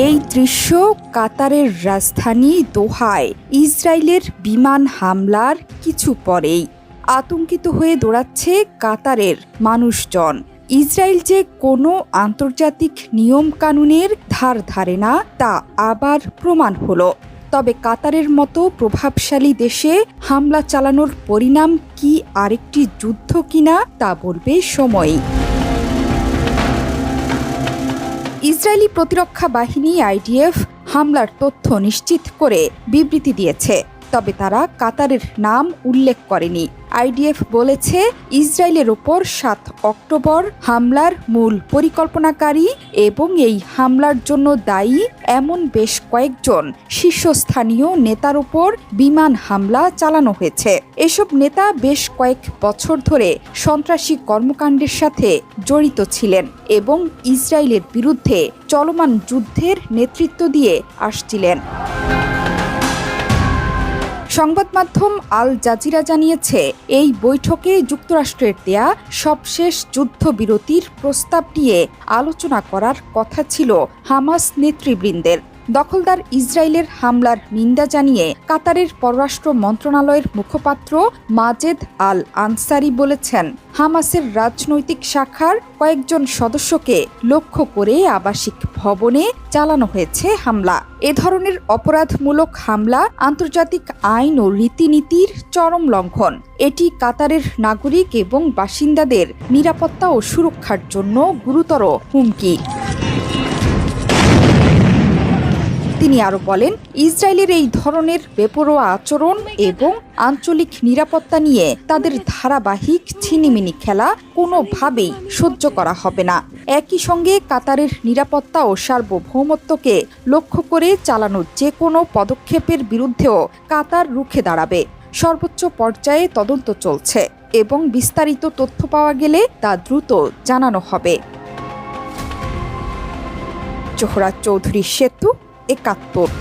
এই দৃশ্য কাতারের রাজধানী দোহায় ইসরায়েলের বিমান হামলার কিছু পরেই। আতঙ্কিত হয়ে দৌড়াচ্ছে কাতারের মানুষজন। ইসরায়েল যে কোনো আন্তর্জাতিক নিয়ম কানুনের ধার ধারে না তা আবার প্রমাণ হলো। তবে কাতারের মতো প্রভাবশালী দেশে হামলা চালানোর পরিণাম কি আরেকটি যুদ্ধ কিনা তা বলবে সময়ই। ইসরায়েলি প্রতিরক্ষা বাহিনী আইডিএফ হামলার তথ্য নিশ্চিত করে বিবৃতি দিয়েছে, তবে তারা কাতারের নাম উল্লেখ করেনি। আইডিএফ বলেছে, ইসরায়েলের ওপর ৭ অক্টোবর হামলার মূল পরিকল্পনাকারী এবং এই হামলার জন্য দায়ী এমন বেশ কয়েকজন শীর্ষস্থানীয় নেতার ওপর বিমান হামলা চালানো হয়েছে। এসব নেতা বেশ কয়েক বছর ধরে সন্ত্রাসী কর্মকাণ্ডের সাথে জড়িত ছিলেন এবং ইসরায়েলের বিরুদ্ধে চলমান যুদ্ধের নেতৃত্ব দিয়ে আসছিলেন। সংবাদ মাধ্যম আল জাজিরা জানিয়েছে, এই বৈঠকে যুক্তরাষ্ট্রের দেয়া সবশেষ যুদ্ধবিরতির প্রস্তাব নিয়ে আলোচনা করার কথা ছিল হামাস নেতৃবৃন্দের। দখলদার ইসরায়েলের হামলার নিন্দা জানিয়ে কাতারের পররাষ্ট্র মন্ত্রণালয়ের মুখপাত্র মাজেদ আল আনসারি বলেছেন, হামাসের রাজনৈতিক শাখার কয়েকজন সদস্যকে লক্ষ্য করে আবাসিক ভবনে চালানো হয়েছে হামলা। এ ধরনের অপরাধমূলক হামলা আন্তর্জাতিক আইন ও রীতিনীতির চরম লঙ্ঘন। এটি কাতারের নাগরিক এবং বাসিন্দাদের নিরাপত্তা ও সুরক্ষার জন্য গুরুতর হুমকি। তিনি আরও বলেন, ইসরায়েলের এই ধরনের বেপরোয়া আচরণ এবং আঞ্চলিক নিরাপত্তা নিয়ে তাদের ধারাবাহিক ছিনিমিনি খেলা কোনোভাবেই সহ্য করা হবে না। একই সঙ্গে কাতারের নিরাপত্তা ও সার্বভৌমত্বকে লক্ষ্য করে চালানো যে কোনো পদক্ষেপের বিরুদ্ধেও কাতার রুখে দাঁড়াবে। সর্বোচ্চ পর্যায়ে তদন্ত চলছে এবং বিস্তারিত তথ্য পাওয়া গেলে তা দ্রুত জানানো হবে। জোহরা চৌধুরী সেতু, ৭১।